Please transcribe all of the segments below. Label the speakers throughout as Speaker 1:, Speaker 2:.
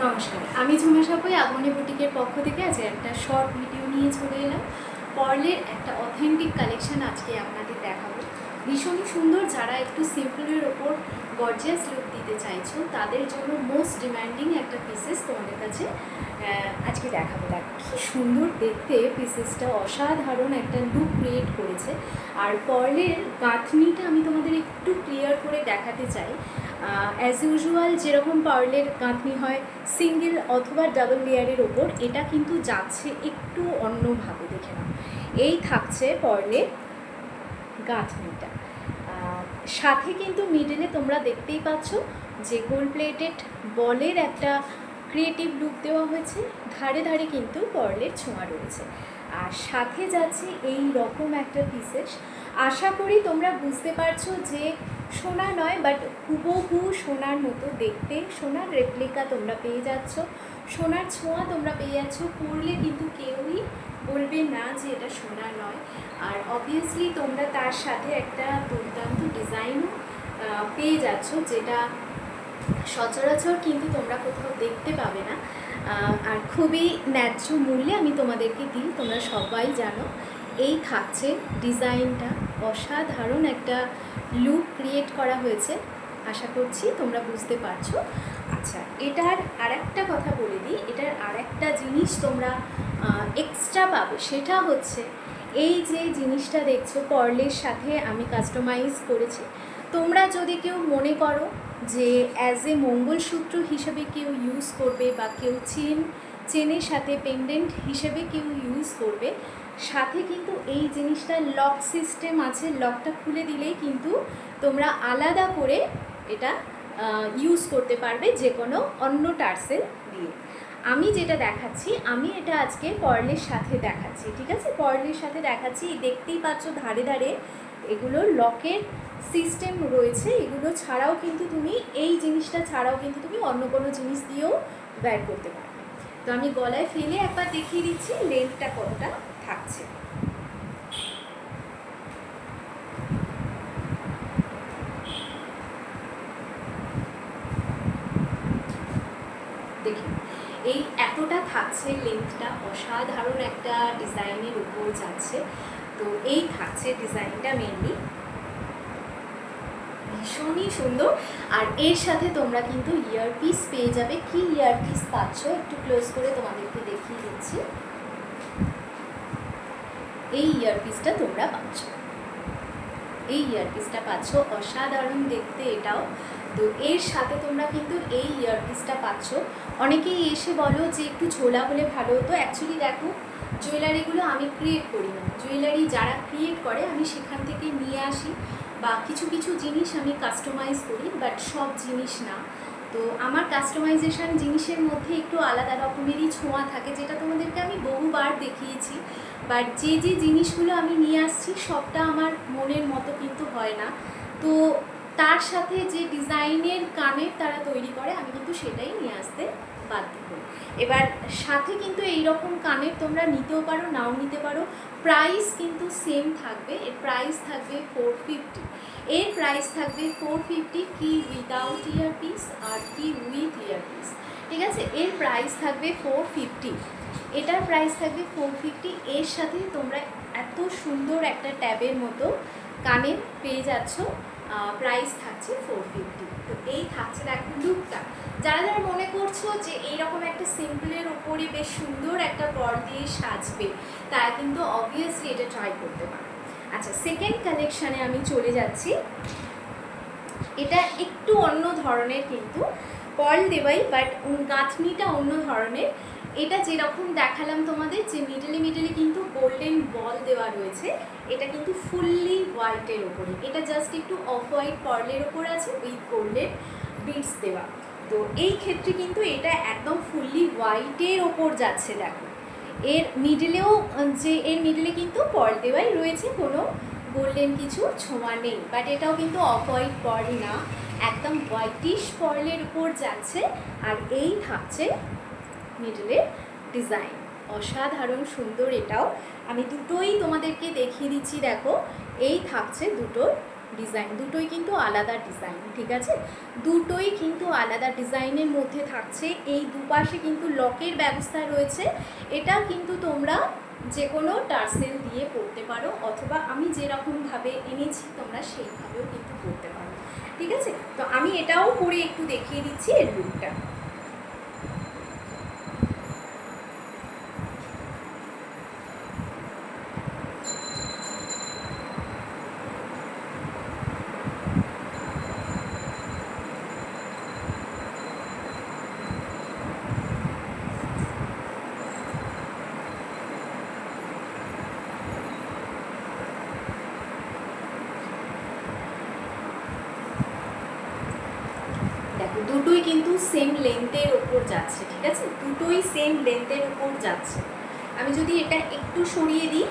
Speaker 1: নমস্কার, আমি ঝুমা সাপুই আগমনী বুটিকের পক্ষ থেকে আজ একটা শর্ট ভিডিও নিয়ে চলে এলাম। পার্লের একটা অথেন্টিক কালেকশন আজকে আপনাদের দেখাবো। ভীষণই সুন্দর, যারা একটু সিম্পলের ওপর গর্জিয়াস লুক দিতে চাইছো তাদের জন্য মোস্ট ডিম্যান্ডিং একটা পিসেস তোমাদের কাছে আজকে দেখাবো। দেখো কি সুন্দর দেখতে পিসেসটা, অসাধারণ একটা লুক ক্রিয়েট করেছে। আর পার্লের গাঁথনিটা আমি তোমাদের একটু ক্লিয়ার করে দেখাতে চাই। অ্যাজ ইউজুয়াল যেরকম পার্লের গাঁথনি হয় সিঙ্গেল অথবা ডাবল লেয়ারের ওপর, এটা কিন্তু যাচ্ছে একটু অন্যভাবে। দেখে নাও, এই থাকছে পার্লের গাঁথনিটা। সাথে কিন্তু মিডলে তোমরা দেখতেই পাচ্ছ যে গোল্ড প্লেটেড বলের একটা ক্রিয়েটিভ লুক দেওয়া হয়েছে। ধারে ধারে কিন্তু পার্লের ছোঁয়া রয়েছে। আর সাথে যাচ্ছে এই রকম একটা পিসেস। আশা করি তোমরা বুঝতে পারছো যে সোনা নয়, বাট হুবহু সোনার মতো দেখতে, সোনার রেপ্লিকা তোমরা পেয়ে যাচ্ছ, সোনার ছোঁয়া তোমরা পেয়ে যাচ্ছ। পরলে কিন্তু কেউই বলবে না যে এটা সোনা নয়। আর অবভিয়াসলি তোমরা তার সাথে একটা দুর্দান্ত ডিজাইনও পেয়ে যাচ্ছ, যেটা সচরাচর কিন্তু তোমরা কোথাও দেখতে পাবে না। আর খুবই ন্যায্য মূল্যে আমি তোমাদেরকে দিই, তোমরা সবাই জানো। এই থাকছে ডিজাইনটা, অসাধারণ একটা লুক ক্রিয়েট করা হয়েছে। আশা করছি তোমরা বুঝতে পারছো। আচ্ছা, এটার আরেকটা কথা বলে দিই, এটার আরেকটা জিনিস তোমরা এক্সট্রা পাবে, সেটা হচ্ছে এই যে জিনিসটা দেখছো পার্লের সাথে আমি কাস্টমাইজ করেছি। তোমরা যদি কেউ মনে করো যে অ্যাজ এ মঙ্গলসূত্র হিসেবে কেউ ইউজ করবে, বা কেউ চেনের সাথে পেন্ডেন্ট হিসেবে কেউ ইউজ করবে, সাথে কিন্তু এই জিনিসটা লক সিস্টেম আছে। লকটা খুলে দিলেই কিন্তু তোমরা আলাদা করে এটা ইউজ করতে পারবে যে কোনো অন্য টার্সেল দিয়ে। আমি যেটা দেখাচ্ছি, আমি এটা আজকে পার্লের সাথে দেখাচ্ছি, ঠিক আছে? পার্লের সাথে দেখাচ্ছি। দেখতেই পাচ্ছ ধারে ধারে এগুলো লকের সিস্টেম রয়েছে। এগুলো ছাড়াও কিন্তু তুমি এই জিনিসটা ছাড়াও কিন্তু তুমি অন্য কোনো জিনিস দিয়েও ব্যয় করতে পারবে। তো আমি গলায় ফেলে একবার দেখিয়ে দিচ্ছি লেন্থটা কতটা থাকছে। দেখি, এই এতটা থাকছে লেন্থটা, অসাধারণ একটা ডিজাইনের উপর যাচ্ছে। তো এই থাকছে ডিজাইনটা, মেনলি ভীষণই সুন্দর। আর এর সাথে তোমরা কিন্তু ইয়ারপিস পেয়ে যাবে। কি ইয়ারপিস পাচ্ছ একটু ক্লোজ করে তোমাদেরকে দেখিয়ে দিচ্ছি। এই ইয়ারপিসটা তোমরা পাচ্ছ, এই ইয়ারপিসটা পাচ্ছ, অসাধারণ দেখতে এটাও। তো এর সাথে তোমরা কিন্তু এই ইয়ারপিসটা পাচ্ছ। অনেকেই এসে বলো যে একটু ঝোলা হলে ভালো হতো। অ্যাকচুয়ালি দেখো, জুয়েলারিগুলো আমি ক্রিয়েট করি না, জুয়েলারি যারা ক্রিয়েট করে আমি সেখান থেকে নিয়ে আসি, বা কিছু কিছু জিনিস আমি কাস্টমাইজ করি, বাট সব জিনিস না। তো আমার কাস্টমাইজেশন জিনিসের মধ্যে একটু আলাদা রকমেরই ছোঁয়া থাকে, যেটা তোমাদেরকে আমি বহুবার দেখিয়েছি। বাট যে যে জিনিসগুলো আমি নিয়ে আসছি সবটা আমার মনের মতো কিন্তু হয় না। তো তার সাথে যে ডিজাইনের কানের তারা তৈরি করে, আমি কিন্তু সেটাই নিয়ে আসতে বাধ্য করি। এবার সাথে কিন্তু এই রকম কানের তোমরা নিতেও পারো, নাও নিতে পারো। প্রাইস কিন্তু সেম থাকবে। এর প্রাইস থাকবে 450। এর প্রাইস থাকবে 450, কি উইদাউট ইয়ারপিস আর কি উইথ ইয়ারপিস, ঠিক আছে? এর প্রাইস থাকবে 450, এটার প্রাইস থাকবে 450। এর সাথে তোমরা এত সুন্দর একটা ট্যাবের মতো কানে পেয়ে যাচ্ছ, প্রাইস থাকছে 450। তো এই থাকছে দেখো লুকটা। যারা যারা মনে করছো যে এইরকম একটা সিম্পলের ওপরে বেশ সুন্দর একটা পার্ল দিয়ে সাজবে, তারা কিন্তু অবভিয়াসলি এটা ট্রাই করতে পারো। আচ্ছা, সেকেন্ড কালেকশানে আমি চলে যাচ্ছি। এটা একটু অন্য ধরনের, কিন্তু পার্ল দেওয়াই, বাট গাঁথনিটা অন্য ধরনের। এটা যেরকম দেখালাম তোমাদের, যে মিডলে কিন্তু গোল্ডেন বল দেওয়া রয়েছে, এটা কিন্তু ফুললি হোয়াইটের ওপরে। এটা জাস্ট একটু অফ হোয়াইট পার্লের ওপর আছে উইথ গোল্ডেন বিডস দেওয়া। তো এই ক্ষেত্রে কিন্তু এটা একদম ফুললি হোয়াইটের ওপর যাচ্ছে। দেখো, এর মিডলে কিন্তু পার্ল দেওয়াই রয়েছে, কোনো গোল্ডেন কিছু ছোঁয়া নেই। বাট এটাও কিন্তু অফ হোয়াইট পার্ল না, একদম হোয়াইটিশ পার্লের উপর যাচ্ছে। আর এই থাকছে মিডলের ডিজাইন, অসাধারণ সুন্দর। এটাও আমি দুটোই তোমাদেরকে দেখিয়ে দিচ্ছি। দেখো, এই থাকছে দুটোর ডিজাইন, দুটোই কিন্তু আলাদা ডিজাইন, ঠিক আছে? দুটোই কিন্তু আলাদা ডিজাইনের মধ্যে থাকছে। এই দুপাশে কিন্তু লকের ব্যবস্থা রয়েছে। এটা কিন্তু তোমরা যে কোনো টার্সেল দিয়ে পরতে পারো, অথবা আমি যেরকমভাবে এনেছি তোমরা সেইভাবেও কিন্তু পরতে পারো, ঠিক আছে? তো আমি এটাও পরে একটু দেখিয়ে দিচ্ছি এর লুকটা। দেখো দুটোই কিন্তু সেম লেন্থের ওপর যাচ্ছে, ঠিক আছে? দুটোই সেম লেন্থের ওপর যাচ্ছে। আমি যদি এটা একটু সরিয়ে দিই,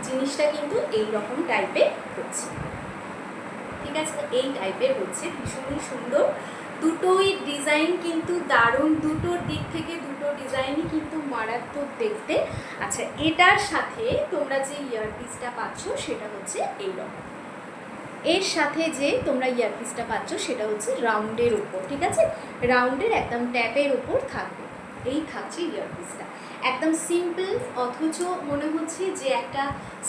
Speaker 1: জিনিসটা কিন্তু এই রকম টাইপের হচ্ছে, ঠিক আছে? এই টাইপের হচ্ছে, ভীষণই সুন্দর। দুটোই ডিজাইন কিন্তু দারুণ, দুটোর দিক থেকে দুটো ডিজাইনই কিন্তু মারাত্মক দেখতে। আচ্ছা, এটার সাথে তোমরা যে ইয়ারপিসটা পাচ্ছ সেটা হচ্ছে এই রকম। এর সাথে যে তোমরা ইয়ারপিসটা পাচ্ছ সেটা হচ্ছে রাউন্ডের উপর, ঠিক আছে? রাউন্ডের একদম ট্যাপের উপর থাকবে। এই থাকছে ইয়ারপিসটা, একদম সিম্পল, অথচ মনে হচ্ছে যে একটা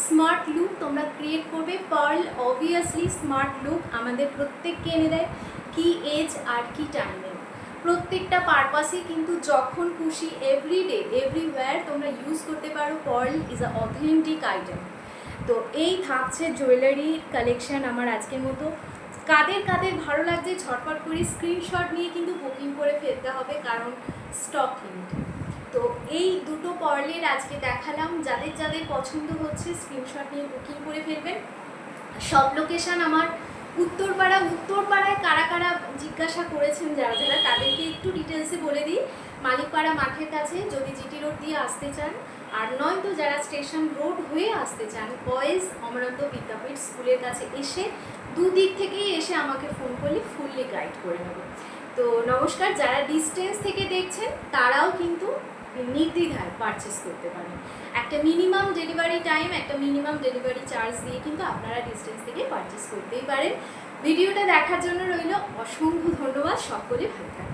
Speaker 1: স্মার্ট লুক তোমরা ক্রিয়েট করবে। পার্ল অবভিয়াসলি স্মার্ট লুক আমাদের প্রত্যেককে এনে দেয়, কি এজ আর কি টাইমে, প্রত্যেকটা পারপাসে কিন্তু যখন খুশি এভরিডে এভরিওয়্যার তোমরা ইউজ করতে পারো। Pearl is a authentic item. তো এই থাকছে জুয়েলারি কালেকশান আমার আজকের মতো। কাদের কাদের ভালো লাগছে ঝটপট করে স্ক্রিনশট নিয়ে কিন্তু বুকিং করে ফেলতে হবে, কারণ স্টক লিমিটেড। তো এই দুটো পার্লের আজকে দেখালাম, যাদের যাদের পছন্দ হচ্ছে স্ক্রিনশট নিয়ে বুকিং করে ফেলবেন। সব লোকেশান আমার উত্তরপাড়ায় কারা কারা জিজ্ঞাসা করেছেন যারা যারা, তাদেরকে একটু ডিটেলসে বলে দিই। মালিকপাড়া মাঠের কাছে যদি জিটি রোড দিয়ে আসতে চান, আর নয়তো যারা স্টেশন রোড হয়ে আসতে চান, বয়েজ অমরান্ত বিদ্যাপীঠ স্কুলের কাছে এসে দুদিক থেকেই এসে আমাকে ফোন করলে ফুললি গাইড করে নেব। তো নমস্কার, যারা ডিস্টেন্স থেকে দেখছেন তারাও কিন্তু নির্দ্বিধায় পারচেস করতে পারেন। একটা মিনিমাম ডেলিভারি টাইম, একটা মিনিমাম ডেলিভারি চার্জ দিয়ে কিন্তু আপনারা ডিস্টেন্স থেকে পারচেস করতেই পারেন। ভিডিওটা দেখার জন্য রইল অসংখ্য ধন্যবাদ, সকলে ভালো থাকবেন।